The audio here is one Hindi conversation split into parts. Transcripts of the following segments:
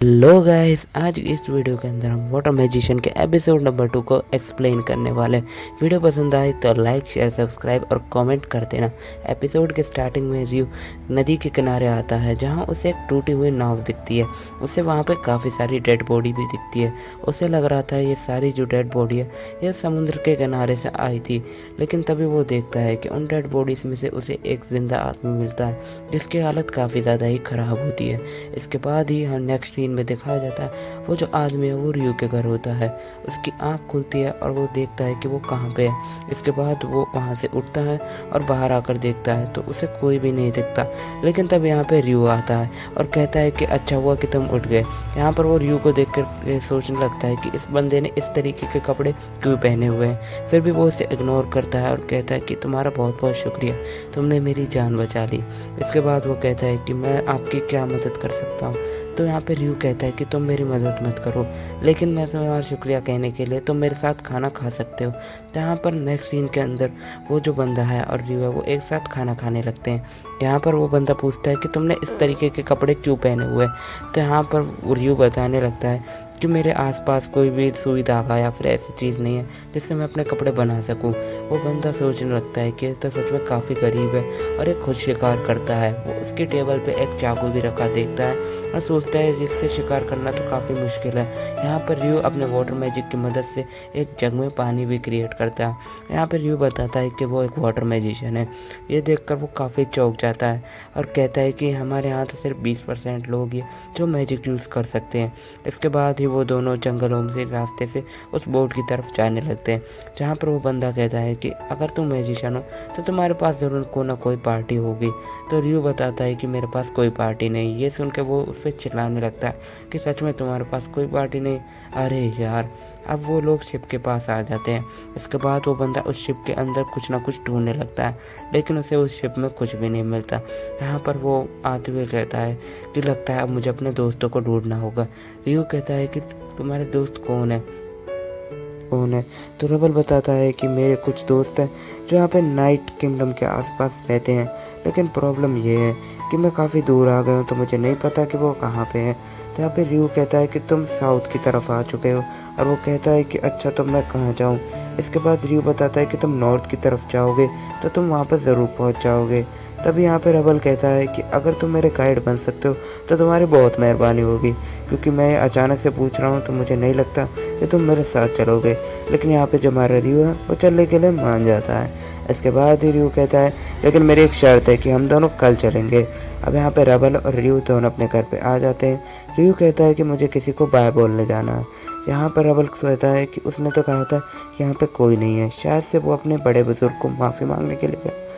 हेलो गाइस, आज इस वीडियो के अंदर हम वाटर मैजिशियन के एपिसोड नंबर 2 को एक्सप्लेन करने वाले हैं। वीडियो पसंद आए तो लाइक शेयर सब्सक्राइब और कमेंट कर देना। एपिसोड के स्टार्टिंग में रियो नदी के किनारे आता है जहां उसे एक टूटी हुई नाव दिखती है। उसे वहां पे काफ़ी सारी डेड बॉडी भी दिखती है। उसे लग रहा था ये सारी जो डेड बॉडी है ये समुद्र के किनारे से आई थी, लेकिन तभी वो देखता है कि उन डेड बॉडीज में से उसे एक जिंदा आदमी मिलता है जिसकी हालत काफ़ी ज़्यादा ही ख़राब होती है। इसके बाद ही हम नेक्स्ट सीन में दिखाया जाता है वो जो आदमी है वो रियो के घर होता है। उसकी आंख खुलती है और वो देखता है कि वो कहाँ पे है। इसके बाद वो वहाँ से उठता है और बाहर आकर देखता है तो उसे कोई भी नहीं दिखता, लेकिन तब यहाँ पे रियो आता है और कहता है कि अच्छा हुआ कि तुम उठ गए। यहाँ पर वो रियो को देखकर सोचने लगता है कि इस बंदे ने इस तरीके के कपड़े क्यों पहने हुए हैं। फिर भी वो उसे इग्नोर करता है और कहता है कि तुम्हारा बहुत बहुत शुक्रिया, तुमने मेरी जान बचा ली। इसके बाद वो कहता है कि मैं आपकी क्या मदद कर सकता हूँ। तो यहाँ पे रियो कहता है कि तुम मेरी मदद मत करो, लेकिन मैं तुम्हारा शुक्रिया कहने के लिए तुम मेरे साथ खाना खा सकते हो। तो यहाँ पर नेक्स्ट सीन के अंदर वो जो बंदा है और रियो है वो एक साथ खाना खाने लगते हैं। यहाँ पर वो बंदा पूछता है कि तुमने इस तरीके के कपड़े क्यों पहने हुए हैं। तो यहाँ पर रियो बताने लगता है कि मेरे आसपास कोई भी सुई धागा या फिर ऐसी चीज़ नहीं है जिससे मैं अपने कपड़े बना सकूं। वो बंदा सोचने लगता है कि ये तो सच में काफ़ी गरीब है और ये खुद शिकार करता है। वो उसकी टेबल पे एक चाकू भी रखा देखता है और सोचता है जिससे शिकार करना तो काफ़ी मुश्किल है। यहाँ पर रियो अपने वाटर मैजिक की मदद से एक जग में पानी भी क्रिएट करता है। यहाँ पर रियो बताता है कि वो एक वाटर मैजिशियन है। ये देखकर वो काफ़ी चौंक जाता है और कहता है कि हमारे यहाँ तो सिर्फ 20% लोग ही जो मैजिक यूज़ कर सकते हैं। इसके बाद ही वो दोनों जंगलों से रास्ते से उस बोट की तरफ जाने लगते हैं, जहाँ पर वो बंदा कहता है कि अगर तुम मैजिशियन हो तो तुम्हारे पास ज़रूर कोई ना कोई पार्टी होगी। तो रियो बताता है कि मेरे पास कोई पार्टी नहीं। ये सुन के वो उस पर चिल्लाने लगता है कि सच में तुम्हारे पास कोई पार्टी नहीं। अरे यार, अब वो लोग शिप के पास आ जाते हैं। इसके बाद वो बंदा उस शिप के अंदर कुछ ना कुछ ढूंढने लगता है, लेकिन उसे उस शिप में कुछ भी नहीं मिलता। यहाँ पर वो आते हुए कहता है कि लगता है अब मुझे अपने दोस्तों को ढूंढना होगा। रियो कहता है कि तुम्हारे दोस्त कौन है। तो रबल बताता है कि मेरे कुछ दोस्त हैं जो यहाँ पे नाइट किंगडम के आसपास रहते हैं, लेकिन प्रॉब्लम ये है कि मैं काफ़ी दूर आ गया हूँ तो मुझे नहीं पता कि वो कहाँ पे हैं। तो यहाँ पे रियो कहता है कि तुम साउथ की तरफ आ चुके हो, और वो कहता है कि अच्छा तो मैं कहाँ जाऊँ। इसके बाद रियो बताता है कि तुम नॉर्थ की तरफ जाओगे तो तुम वहाँ पर ज़रूर पहुँच जाओगे। तभी यहाँ पे रबल कहता है कि अगर तुम मेरे गाइड बन सकते हो तो तुम्हारी बहुत मेहरबानी होगी, क्योंकि मैं अचानक से पूछ रहा हूँ तो मुझे नहीं लगता कि तुम मेरे साथ चलोगे। लेकिन यहाँ पे जो हमारा रियो है वो चलने के लिए मान जाता है। इसके बाद ही रियो कहता है लेकिन मेरी एक शर्त है कि हम दोनों कल चलेंगे। अब यहाँ पे रबल और रियो दोनों अपने घर पे आ जाते हैं। रियो कहता है कि मुझे किसी को बाय बोलने जाना है। यहाँ पर रबल कहता है कि उसने तो कहा था कि यहाँ पे कोई नहीं है, शायद से वो अपने बड़े बुजुर्ग को माफ़ी मांगने के लिए गया।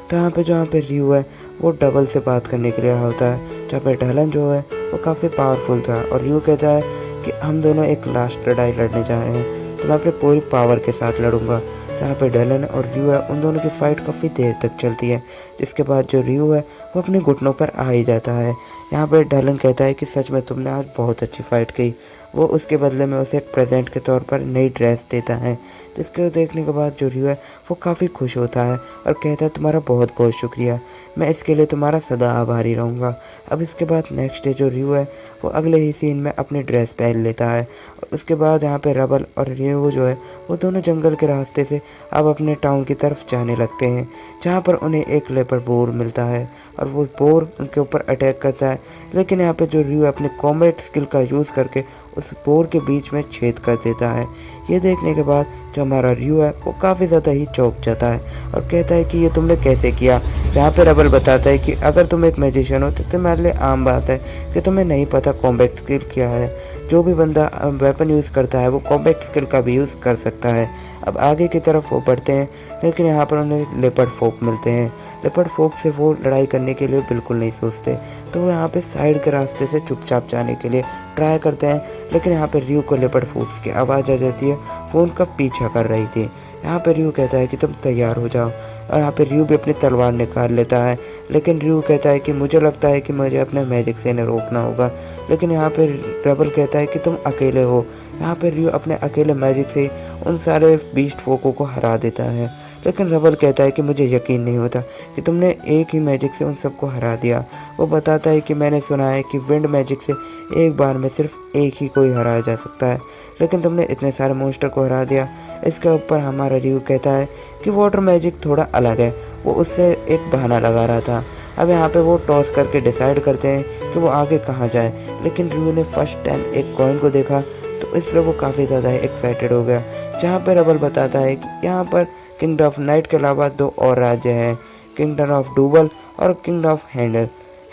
तो यहाँ पे रियो है वो डबल से बात करने के लिए होता है। जहाँ पे ढलन जो है वो काफ़ी पावरफुल था और रियो कहता है कि हम दोनों एक लास्ट लड़ाई लड़ने जा रहे हैं, तो मैं अपने पूरी पावर के साथ लड़ूंगा। जहाँ पे ढलन और रियो है उन दोनों की फ़ाइट काफ़ी देर तक चलती है, जिसके बाद जो रियो है वो अपने घुटनों पर आ ही जाता है। यहाँ पे ढलन कहता है कि सच में तुमने आज बहुत अच्छी फ़ाइट की। वो उसके बदले में उसे एक प्रेजेंट के तौर पर नई ड्रेस देता है, जिसको देखने के बाद जो रियो है वो काफ़ी खुश होता है और कहता है तुम्हारा बहुत बहुत शुक्रिया, मैं इसके लिए तुम्हारा सदा आभारी रहूँगा। अब इसके बाद नेक्स्ट डे जो रियो है वो अगले ही सीन में अपनी ड्रेस पहन लेता है। और उसके बाद यहाँ पे रबल और रियो जो है वो दोनों जंगल के रास्ते से अब अपने टाउन की तरफ जाने लगते हैं, जहाँ पर उन्हें एक लेपर्ड बोर मिलता है और वो बोर उनके ऊपर अटैक करता है। लेकिन यहाँ पे जो रियो अपने कॉम्बैट स्किल का यूज़ करके उस बोर के बीच में छेद कर देता है। ये देखने के बाद जो हमारा रियो है वो काफ़ी ज़्यादा ही चौंक जाता है और कहता है कि ये तुमने कैसे किया। यहाँ पे रबल बताता है कि अगर तुम एक मैजिशियन हो तो तुम्हारे लिए आम बात है कि तुम्हें नहीं पता कॉम्बैट स्किल क्या है। जो भी बंदा वेपन यूज़ करता है वो कॉम्बैट स्किल का भी यूज़ कर सकता है। अब आगे की तरफ वो बढ़ते हैं, लेकिन यहाँ पर उन्हें लेपर्ड फोक मिलते हैं। लेपर्ड फोक से वो लड़ाई करने के लिए बिल्कुल नहीं सोचते, तो वो यहाँ पे साइड के रास्ते से चुपचाप जाने के लिए ट्राई करते हैं। लेकिन यहाँ पे रियो को लेपर्ड फोक्स की आवाज़ आ जाती है, वो उनका पीछा कर रही थी। यहाँ पे रियो कहता है कि तुम तैयार हो जाओ, और यहाँ पे रियो भी अपनी तलवार निकाल लेता है। लेकिन रियो कहता है कि मुझे लगता है कि मुझे अपने मैजिक से इन्हें रोकना होगा। लेकिन यहाँ पे रबल कहता है कि तुम अकेले हो। यहाँ पे रियो अपने अकेले मैजिक से उन सारे बीस्ट फोकों को हरा देता है। लेकिन रबल कहता है कि मुझे यकीन नहीं होता कि तुमने एक ही मैजिक से उन सबको हरा दिया। वो बताता है कि मैंने सुना है कि विंड मैजिक से एक बार में सिर्फ एक ही कोई हराया जा सकता है, लेकिन तुमने इतने सारे मॉन्स्टर को हरा दिया। इसके ऊपर हमारा रियू कहता है कि वाटर मैजिक थोड़ा अलग है, वो उससे एक बहाना लगा रहा था। अब यहाँ पे वो टॉस करके डिसाइड करते हैं कि वो आगे कहाँ जाए, लेकिन रियू ने फर्स्ट टाइम एक कॉइन को देखा तो इसलिए वो काफ़ी ज़्यादा एक्साइटेड हो गया। जहाँ पे रबल बताता है कि यहाँ पर किंगडम ऑफ नाइट के अलावा 2 और राज्य हैं, किंगडम ऑफ डूबल और किंगडम ऑफ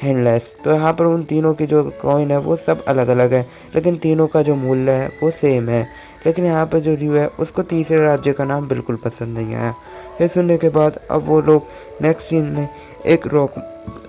हैंडलेस। तो यहाँ पर उन तीनों की जो कॉइन है वो सब अलग अलग है, लेकिन तीनों का जो मूल्य है वो सेम है। लेकिन यहाँ पर जो रियू है उसको तीसरे राज्य का नाम बिल्कुल पसंद नहीं आया। ये सुनने के बाद अब वो लोग नेक्स्ट सीन में एक रॉक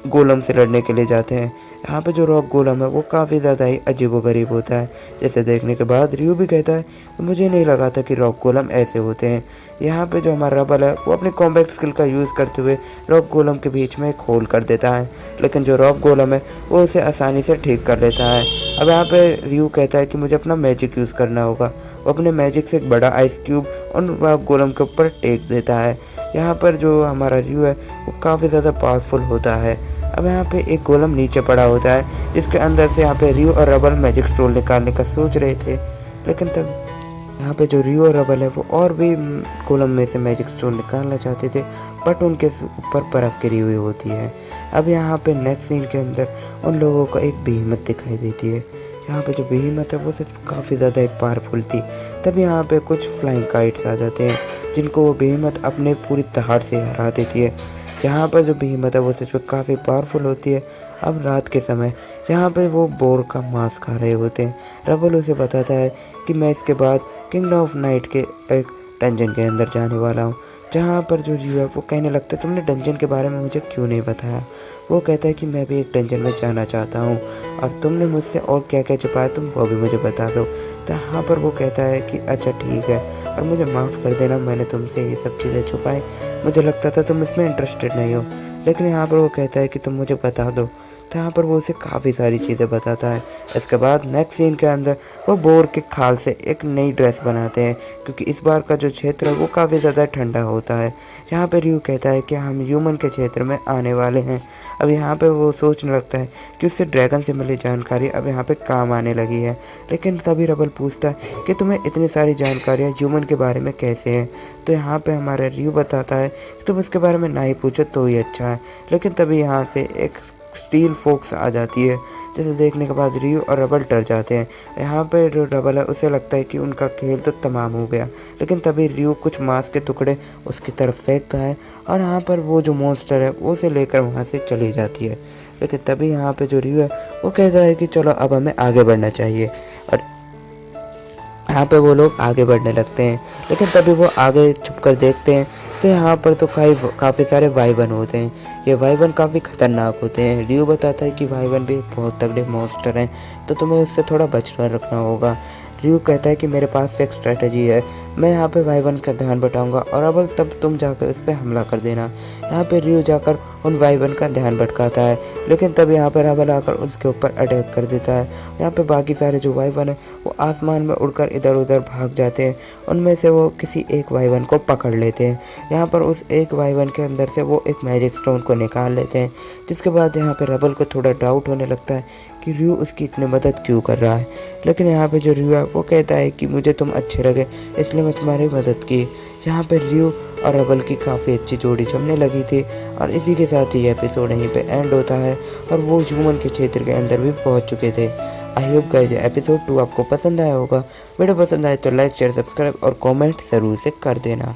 गोलम से लड़ने के लिए जाते हैं। यहाँ पे जो रॉक गोलम है वो काफ़ी ज़्यादा ही अजीबोगरीब होता है, जैसे देखने के बाद रियू भी कहता है मुझे नहीं लगा था कि रॉक गोलम ऐसे होते हैं। यहाँ पे जो हमारा रबल है वो अपनी कॉम्बैट स्किल का यूज़ करते हुए रॉक गोलम के बीच में एक होल कर देता है, लेकिन जो रॉक गोलम है वो उसे आसानी से ठीक कर लेता है। अब यहाँ पे रियू कहता है कि मुझे अपना मैजिक यूज़ करना होगा। वो अपने मैजिक से एक बड़ा आइस क्यूब उन रॉक गोलम के ऊपर टेक देता है। यहाँ पर जो हमारा रियू है वो काफ़ी ज़्यादा पावरफुल होता है। अब यहाँ पे एक गोलम नीचे पड़ा होता है, जिसके अंदर से यहाँ पे रियू और रबल मैजिक स्टोन निकालने का सोच रहे थे, लेकिन तब यहाँ पे जो रियू और रबल है वो और भी गोलम में से मैजिक स्टोन निकालना चाहते थे, बट उनके ऊपर बर्फ़ गिरी हुई होती है। अब यहाँ पे नेक्स्ट सीन के अंदर उन लोगों को एक बेहिम्मत दिखाई देती है। यहाँ पे जो बेहिम्मत है वो सच काफ़ी ज़्यादा पावरफुल थी। तब यहाँ पे कुछ फ्लाइंग काइट्स आ जाते हैं, जिनको वो बेहिम्मत अपने पूरी दहाड़ से हरा देती है। यहाँ पर जो बेहिम्मत है वो सच में काफ़ी पावरफुल होती है। अब रात के समय यहाँ पे वो बोर का मांस खा रहे होते हैं। रबल उसे बताता है कि मैं इसके बाद किंगडम ऑफ नाइट के एक डंजन के अंदर जाने वाला हूँ। जहाँ पर जो जीव है वो कहने लगता है तुमने डंजन के बारे में मुझे क्यों नहीं बताया। वो कहता है कि मैं भी एक डंजन में जाना चाहता हूँ और तुमने मुझसे और क्या क्या छुपाया तुम वो भी मुझे बता दो। तो यहाँ पर वो कहता है कि अच्छा ठीक है और मुझे माफ़ कर देना, मैंने तुमसे ये सब चीज़ें छुपाई, मुझे लगता था तुम इसमें इंटरेस्टेड नहीं हो। लेकिन यहाँ पर वो कहता है कि तुम मुझे बता दो। तो यहाँ पर वो उसे काफ़ी सारी चीज़ें बताता है। इसके बाद नेक्स्ट सीन के अंदर वो बोर के खाल से एक नई ड्रेस बनाते हैं, क्योंकि इस बार का जो क्षेत्र है वो काफ़ी ज़्यादा ठंडा होता है। यहाँ पर रियू कहता है कि हम ह्यूमन के क्षेत्र में आने वाले हैं। अब यहाँ पे वो सोचने लगता है कि उससे ड्रैगन से मिली जानकारी अब यहाँ पे काम आने लगी है। लेकिन तभी रबल पूछता है कि तुम्हें इतनी सारी जानकारियाँ ह्यूमन के बारे में कैसे हैं। तो यहाँ पे हमारा रियू बताता है कि तुम उसके बारे में ना ही पूछो तो ही अच्छा है। लेकिन तभी यहाँ से एक स्टील फोक्स आ जाती है, जिसे देखने के बाद रियू और रबल डर जाते हैं। यहाँ पे जो रबल है उसे लगता है कि उनका खेल तो तमाम हो गया, लेकिन तभी रियू कुछ मांस के टुकड़े उसकी तरफ फेंकता है और यहाँ पर वो जो मॉन्स्टर है वो उसे लेकर वहाँ से चली जाती है। लेकिन तभी यहाँ पे जो रियू है वो कहता है कि चलो अब हमें आगे बढ़ना चाहिए, और यहाँ पे वो लोग आगे बढ़ने लगते हैं। लेकिन तभी वो आगे छुप कर देखते हैं तो यहाँ पर तो काफ़ी सारे वाइवन होते हैं। ये वाइवन काफ़ी ख़तरनाक होते हैं। रियू बताता है कि वाइवन भी बहुत तगड़े मॉन्स्टर हैं, तो तुम्हें उससे थोड़ा बचकर रखना होगा। रियू कहता है कि मेरे पास एक स्ट्रेटजी है, मैं यहाँ पे वाइवन का ध्यान बटाऊंगा और अब तब तुम जाकर उस पर हमला कर देना। यहाँ पे रियू जाकर उन वाइवन का ध्यान भटकाता है, लेकिन तब यहाँ पर रबल आकर उसके ऊपर अटैक कर देता है। यहाँ पे बाकी सारे जो वाइवन है वो आसमान में उड़कर इधर उधर भाग जाते हैं। उनमें से वो किसी एक वाइवन को पकड़ लेते हैं। यहाँ पर उस एक वाइवन के अंदर से वो एक मैजिक स्टोन को निकाल लेते हैं, जिसके बाद यहाँ पे रबल को थोड़ा डाउट होने लगता है कि रियू उसकी इतनी मदद क्यों कर रहा है। लेकिन यहाँ पे जो रियू है वो कहता है कि मुझे तुम अच्छे लगे इसलिए मैं तुम्हारी मदद की। यहाँ पे रियू और रबल की काफ़ी अच्छी जोड़ी जमने लगी थी, और इसी के साथ ही एपिसोड यहीं पे एंड होता है और वो ह्यूमन के क्षेत्र के अंदर भी पहुँच चुके थे। आई होप गाइस एपिसोड 2 आपको पसंद आया होगा। वीडियो पसंद आए तो लाइक शेयर सब्सक्राइब और कमेंट ज़रूर से कर देना।